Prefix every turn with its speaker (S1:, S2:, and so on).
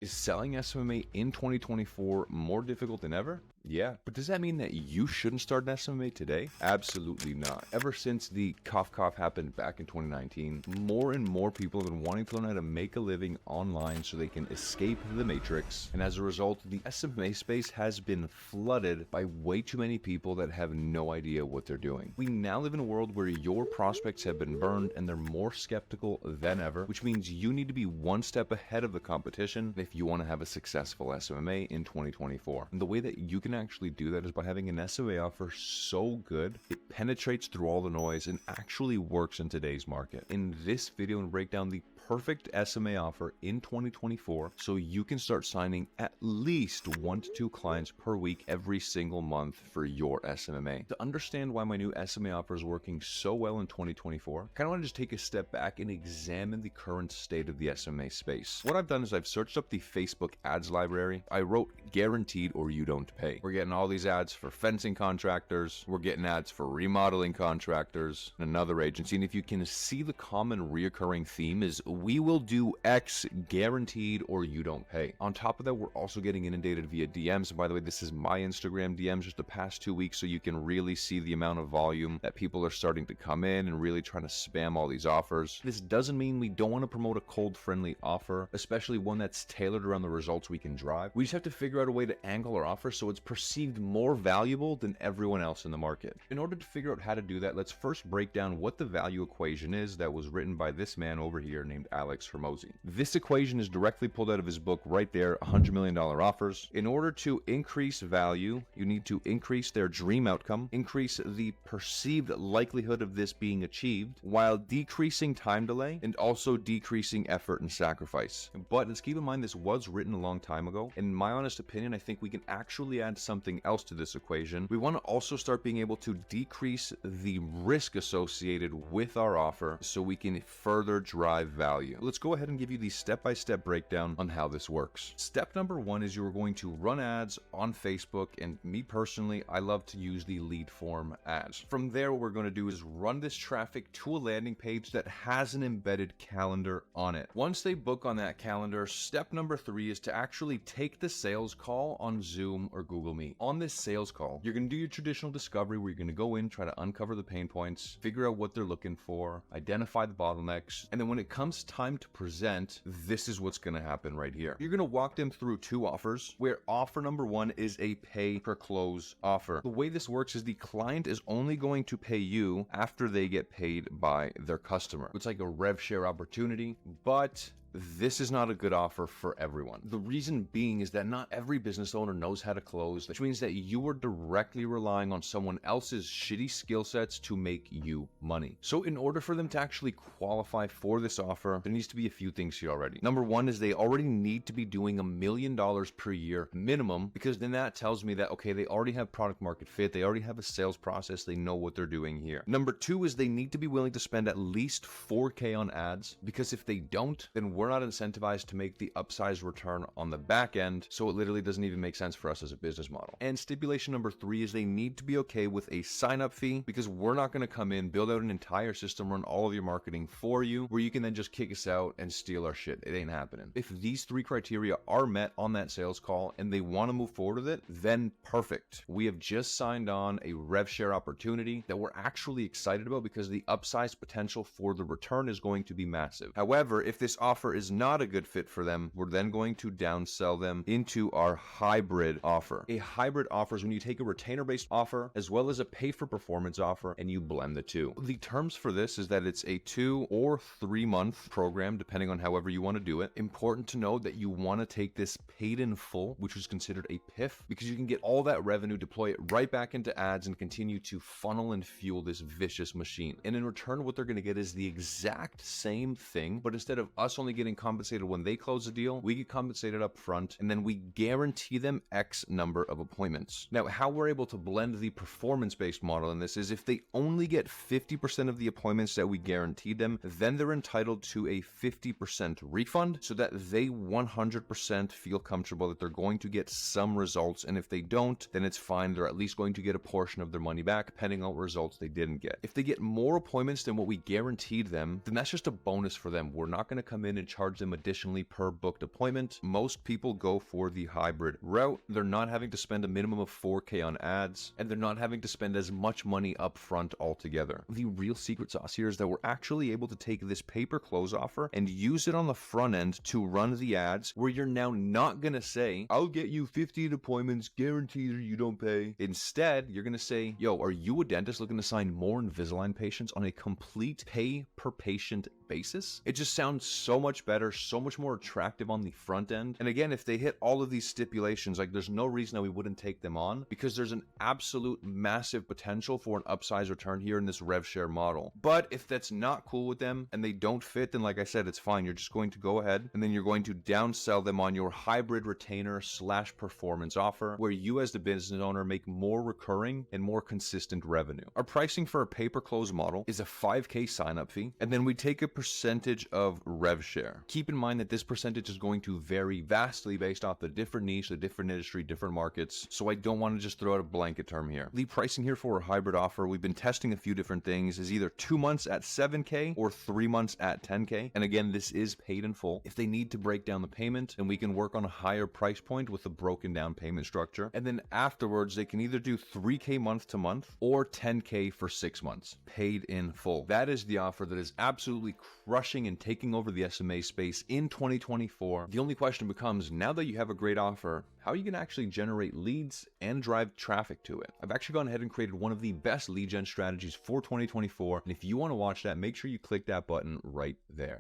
S1: Is selling SMMA in 2024 more difficult than ever? Yeah, but does that mean that you shouldn't start an SMMA today? Absolutely not. Ever since the cough happened back in 2019, more and more people have been wanting to learn how to make a living online so they can escape the matrix. And as a result, the SMMA space has been flooded by way too many people that have no idea what they're doing. We now live in a world where your prospects have been burned and they're more skeptical than ever, which means you need to be one step ahead of the competition if you want to have a successful SMMA in 2024. And the way that you can actually do that is by having an SMMA offer so good it penetrates through all the noise and actually works in today's market. In this video, I'm going to break down the perfect SMMA offer in 2024 so you can start signing at least 1 to 2 clients per week every single month for your SMMA. To understand why my new SMMA offer is working so well in 2024, I kind of want to just take a step back and examine the current state of the SMMA space. What I've done is I've searched up the Facebook ads library. I wrote guaranteed or you don't pay. We're getting all these ads for fencing contractors. We're getting ads for remodeling contractors and another agency. And if you can see, the common reoccurring theme is we will do X guaranteed or you don't pay. On top of that, we're also getting inundated via DMs. And by the way, this is my Instagram DMs just the past 2 weeks, so you can really see the amount of volume that people are starting to come in and really trying to spam all these offers. This doesn't mean we don't want to promote a cold friendly offer, especially one that's tailored around the results we can drive. We just have to figure out a way to angle our offer so it's perceived more valuable than everyone else in the market. In order to figure out how to do that, let's first break down what the value equation is that was written by this man over here named Alex Hormozi. This equation is directly pulled out of his book right there, $100 million offers. In order to increase value, you need to increase their dream outcome, increase the perceived likelihood of this being achieved, while decreasing time delay and also decreasing effort and sacrifice. But let's keep in mind this was written a long time ago. In my honest opinion, I think we can actually add something else to this equation. We want to also start being able to decrease the risk associated with our offer so we can further drive value. Let's go ahead and give you the step-by-step breakdown on how this works. Step number 1 is you're going to run ads on Facebook, and me personally, I love to use the lead form ads. From there, what we're going to do is run this traffic to a landing page that has an embedded calendar on it. Once they book on that calendar, step number 3 is to actually take the sales call on Zoom or Google Meet. On this sales call, you're going to do your traditional discovery where you're going to go in, try to uncover the pain points, figure out what they're looking for, identify the bottlenecks, and then when it comes time to present, this is what's going to happen right here. You're going to walk them through 2 offers, where offer number 1 is a pay per close offer. The way this works is the client is only going to pay you after they get paid by their customer. It's like a rev share opportunity, but this is not a good offer for everyone. The reason being is that not every business owner knows how to close, which means that you are directly relying on someone else's shitty skill sets to make you money. So in order for them to actually qualify for this offer, there needs to be a few things here already. Number 1 is they already need to be doing $1 million per year minimum, because then that tells me that, okay, they already have product market fit, they already have a sales process, they know what they're doing here. Number 2 is they need to be willing to spend at least $4K on ads, because if they don't, then we're not incentivized to make the upsized return on the back end, so it literally doesn't even make sense for us as a business model. And stipulation number 3 is they need to be okay with a sign-up fee, because we're not going to come in, build out an entire system, run all of your marketing for you, where you can then just kick us out and steal our shit. It ain't happening. If these 3 criteria are met on that sales call and they want to move forward with it, then perfect. We have just signed on a rev share opportunity that we're actually excited about because the upsized potential for the return is going to be massive. However, if this offer is not a good fit for them, we're then going to downsell them into our hybrid offer. A hybrid offer is when you take a retainer-based offer as well as a pay-for-performance offer and you blend the two. The terms for this is that it's a 2 or 3 month program, depending on however you want to do it. Important to note that you want to take this paid in full, which is considered a PIF, because you can get all that revenue, deploy it right back into ads, and continue to funnel and fuel this vicious machine. And in return, what they're going to get is the exact same thing, but instead of us only getting compensated when they close the deal, we get compensated up front, and then we guarantee them X number of appointments. Now, how we're able to blend the performance-based model in this is if they only get 50% of the appointments that we guaranteed them, then they're entitled to a 50% refund so that they 100% feel comfortable that they're going to get some results, and if they don't, then it's fine. They're at least going to get a portion of their money back, depending on what results they didn't get. If they get more appointments than what we guaranteed them, then that's just a bonus for them. We're not going to come in and charge them additionally per booked appointment. Most people go for the hybrid route. They're not having to spend a minimum of 4K on ads, and they're not having to spend as much money up front altogether. The real secret sauce here is that we're actually able to take this pay-per-close offer and use it on the front end to run the ads, where you're now not going to say, I'll get you 50 appointments, guaranteed you don't pay. Instead, you're going to say, yo, are you a dentist looking to sign more Invisalign patients on a complete pay per patient basis? It just sounds so much better, so much more attractive on the front end. And again, if they hit all of these stipulations, like there's no reason that we wouldn't take them on, because there's an absolute massive potential for an upsize return here in this rev share model. But if that's not cool with them and they don't fit, then like I said, it's fine. You're just going to go ahead and then you're going to downsell them on your hybrid retainer / performance offer, where you as the business owner make more recurring and more consistent revenue. Our pricing for a pay-per-close model is a 5K sign-up fee, and then we take a percentage of rev share. Keep in mind that this percentage is going to vary vastly based off the different niche, the different industry, different markets, so I don't want to just throw out a blanket term here. The pricing here for a hybrid offer, we've been testing a few different things, is either 2 months at 7K or 3 months at 10K, and again, this is paid in full. If they need to break down the payment, then we can work on a higher price point with a broken down payment structure, and then afterwards they can either do 3K month to month or 10K for 6 months, paid in full. That is the offer that is absolutely crushing and taking over the SMA space in 2024. The only question becomes, now that you have a great offer, how are you going to actually generate leads and drive traffic to it? I've actually gone ahead and created one of the best lead gen strategies for 2024, and if you want to watch that, make sure you click that button right there.